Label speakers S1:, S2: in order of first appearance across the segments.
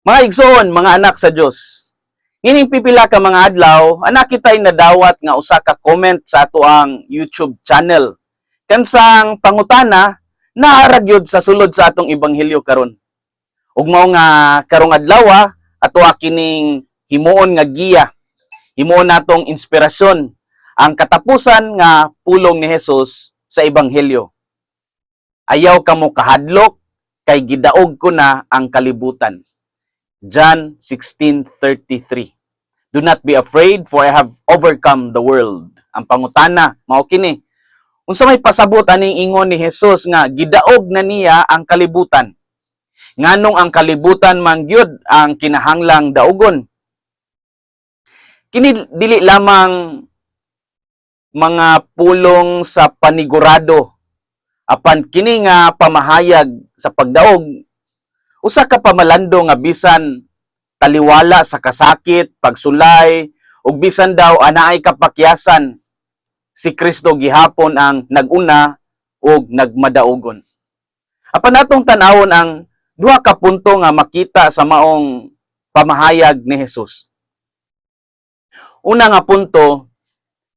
S1: Mga igsoon, mga anak sa Dios. Ngining pipila ka mga adlaw, anak kitay nadawat nga usa ka comment sa ato ang YouTube channel. Kansang pangutana naara gyud sa sulod sa atong ebanghelyo karon. Ug mao nga karong adlaw ato kining himuon nga giya. Himuon natong inspirasyon ang katapusan nga pulong ni Jesus sa ebanghelyo. Ayaw kamo kahadlok kay gidaog ko na ang kalibutan. John 16:33. Do not be afraid, for I have overcome the world. Ang pangutana, mao kini. Unsa may pasabot aning ingon ni Jesus nga gidaog na niya ang kalibutan? Nganong ang kalibutan man gyud ang kinahanglang daogon? Kini dili lamang mga pulong sa panigurado. Apan kini nga pamahayag sa pagdaog, usa ka pamalando nga bisan taliwala sa kasakit, pagsulay, ug bisan daw anaay kapakyasan, si Kristo gihapon ang naguna ug nagmadaogon. Apan natong tan-awon ang duha ka punto nga makita sa maong pamahayag ni Jesus. Una nga punto,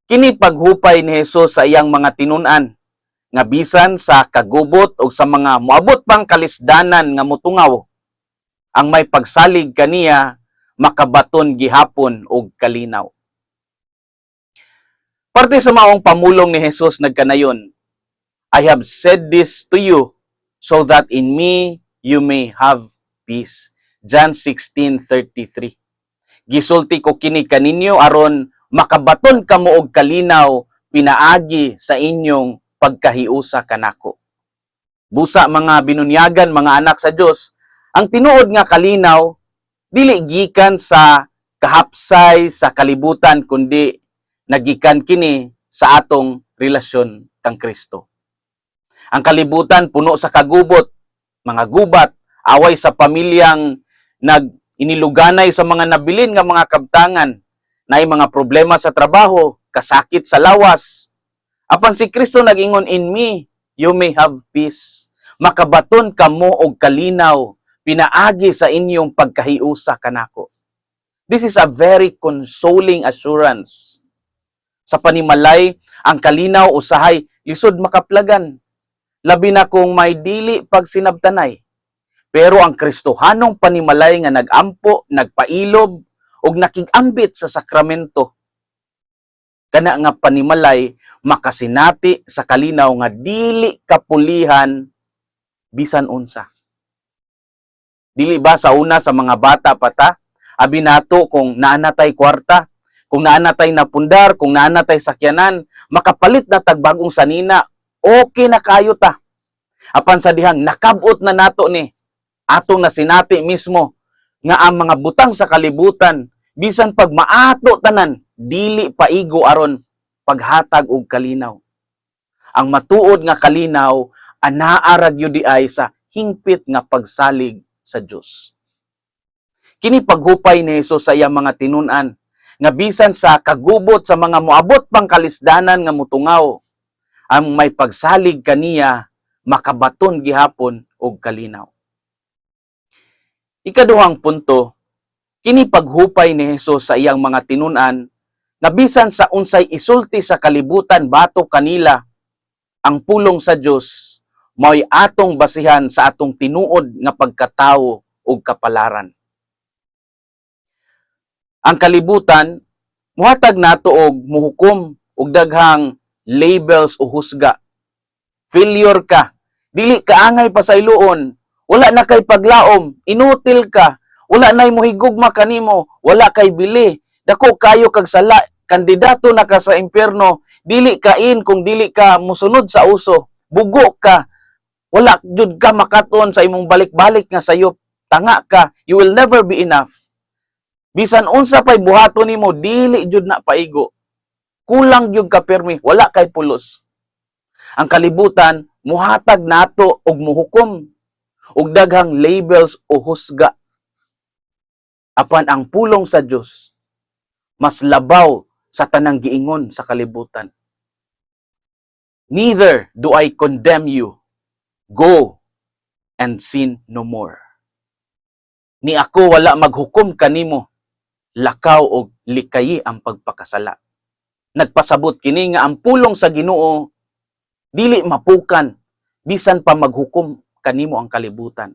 S1: kini paghupay ni Jesus sa iyang mga tinun-an nga bisan sa kagubot o sa mga moabot pang kalisdanan nga mutungaw, ang may pagsalig kaniya makabaton gihapon og kalinaw. Parte sa maong pamulong ni Jesus nagkanayon, I have said this to you so that in me you may have peace. John 16:33. Gisulti ko kini kaninyo aron makabaton kamo og kalinaw pinaagi sa inyong pagkahiusa kanako. Busa mga binunyagan, mga anak sa Dios, ang tinuod nga kalinaw dili gikan sa kahapsay sa kalibutan kundi nagikan kini sa atong relasyon kang Kristo. Ang kalibutan puno sa kagubot, mga gubat, away sa pamilyang iniluganay sa mga nabilin nga mga kabtangan, naay mga problema sa trabaho, kasakit sa lawas. Apan si Kristo nag-ingon, in me you may have peace. Makabaton kamo og kalinaw pinaagi sa inyong pagkahiusa kanako. This is a very consoling assurance. Sa panimalay, ang kalinaw usahay lisod makaplagan. Labi na kung may dili pagsinabtanay. Pero ang Kristohanong panimalay nga nagampo, nagpailob, ug nakigambit sa sakramento, kana nga panimalay makasinati sa kalinaw nga dili kapulihan bisan unsa. Dili ba sa una sa mga bata pata, abi nato kung naanatay kwarta, kung naanatay napundar, kung naanatay sakyanan, makapalit na tagbagong sanina, okay na kayo ta. Apan sa dihang nakabot na nato ni, atong nasinati mismo, nga ang mga butang sa kalibutan, bisan pag maato tanan, dili paigo aron paghatag og kalinaw. Ang matuod nga kalinaw, anaa gyud ay sa hingpit nga pagsalig sa Dios. Kini paghupay ni Jesus sa iyang mga tinun-an, nga bisan sa kagubot sa mga moabot pang kalisdanan nga mutungaw, ang may pagsalig kaniya makabaton gihapon og kalinaw. Ikaduhang punto, kini paghupay ni Jesus sa iyang mga tinun-an, nga bisan sa unsay isulti sa kalibutan batok kanila, ang pulong sa Dios mao'y atong basihan sa atong tinuod nga pagkatawo ug kapalaran. Ang kalibutan muhatag nato og muhukom og daghang labels o husga. Failure ka, dili ka angay pa sa iluon, wala na kay paglaom, inutil ka, wala nay mohigugma kanimo, wala kay bili, dako kayo kag sala, kandidato na ka sa impyerno, dili kain kung dili ka musunod sa uso, bugo ka, wala jud ka makaton sa imong balik-balik nga sayop, tanga ka, you will never be enough. Bisan unsa pay buhaton nimo, dili jud na paigo. Kulang jud ka permi, wala kay pulos. Ang kalibutan muhatag nato og muhukom og daghang labels o husga. Apan ang pulong sa Dios mas labaw sa tanang giingon sa kalibutan. Neither do I condemn you. Go and sin no more. Ni ako wala maghukom kanimo, lakaw og likayi ang pagpakasala. Nagpasabot kini nga ang pulong sa Ginoo dili mapukan bisan pa maghukom kanimo ang kalibutan.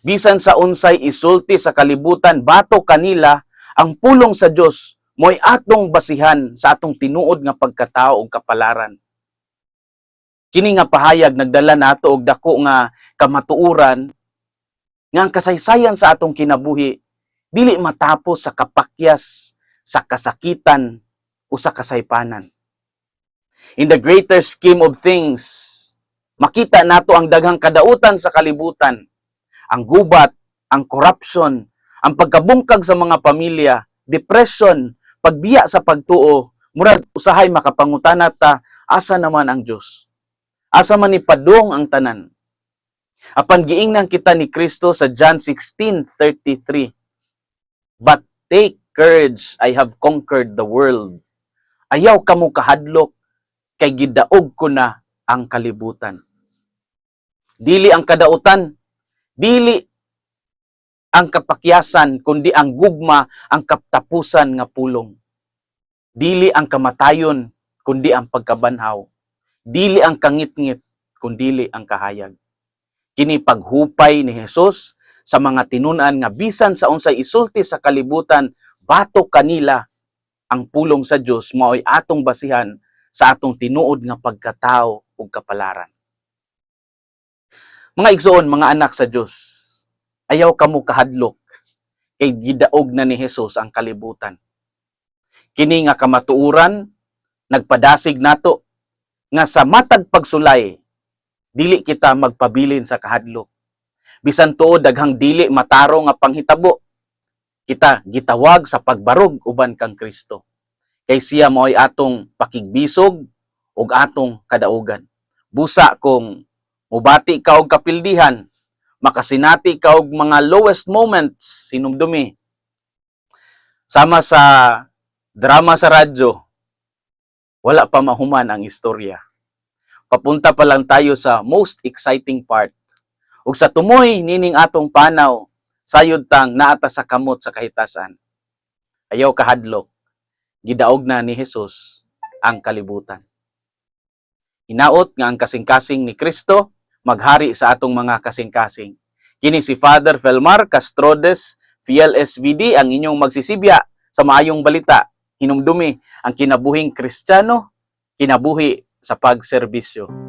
S1: Bisan sa unsay isulti sa kalibutan bato kanila, ang pulong sa Dios mo'y atong basihan sa atong tinuod nga pagkatao ug kapalaran. Kini nga pahayag nagdala nato og dako nga kamatuoran nga ang kasaysayan sa atong kinabuhi dili matapos sa kapakyas, sa kasakitan o sa kasaypanan. In the greater scheme of things, makita nato ang daghang kadautan sa kalibutan, ang gubat, ang corruption, ang pagkabungkag sa mga pamilya, depression, pagbiya sa pagtuo, murag usahay makapangutana ta, asa naman ang Dios? Asa man ni padung ang tanan? Apan giingnan kita ni Kristo sa John 16:33. But take courage, I have conquered the world. Ayaw kamo kahadlok, kay gidaog ko na ang kalibutan. Dili ang kadautan, dili ang kapakyasan, kundi ang gugma, ang katapusan nga pulong. Dili ang kamatayon, kundi ang pagkabanhaw. Dili ang kangitngit, kundi ang kahayag. Kini paghupay ni Hesus sa mga tinunan nga bisan sa unsay isulti sa kalibutan, bato kanila ang pulong sa Dios mao'y atong basihan sa atong tinuod nga pagkatao ug kapalaran. Mga igsoon, mga anak sa Dios, ayaw kamo kahadlok kay gidaog na ni Hesus ang kalibutan. Kini nga kamatuoran nagpadasig nato nga sa matag pagsulay dili kita magpabilin sa kahadlok. Bisan tuod daghang dili mataro nga panghitabo, kita gitawag sa pagbarog uban kang Kristo. Kay siya mao'y atong pakigbisog ug atong kadaugan. Busa kung mubati ka og kapildihan, makasinati ka og mga lowest moments, hinumdumi. Sama sa drama sa radyo, wala pa mahuman ang istorya. Papunta pa lang tayo sa most exciting part. Ug sa tumoy nining atong panaw, sayod tang naata sa kamot sa kahitasan. Ayaw kahadlok, gidaog na ni Hesus ang kalibutan. Hinaot nga ang kasing-kasing ni Kristo maghari sa atong mga kasing-kasing. Kini si Father Felmar Castrodes, Fiel SVD, ang inyong magsisibya sa maayong balita. Hinumdumi ang kinabuhing Kristiyano, kinabuhi sa pagserbisyo.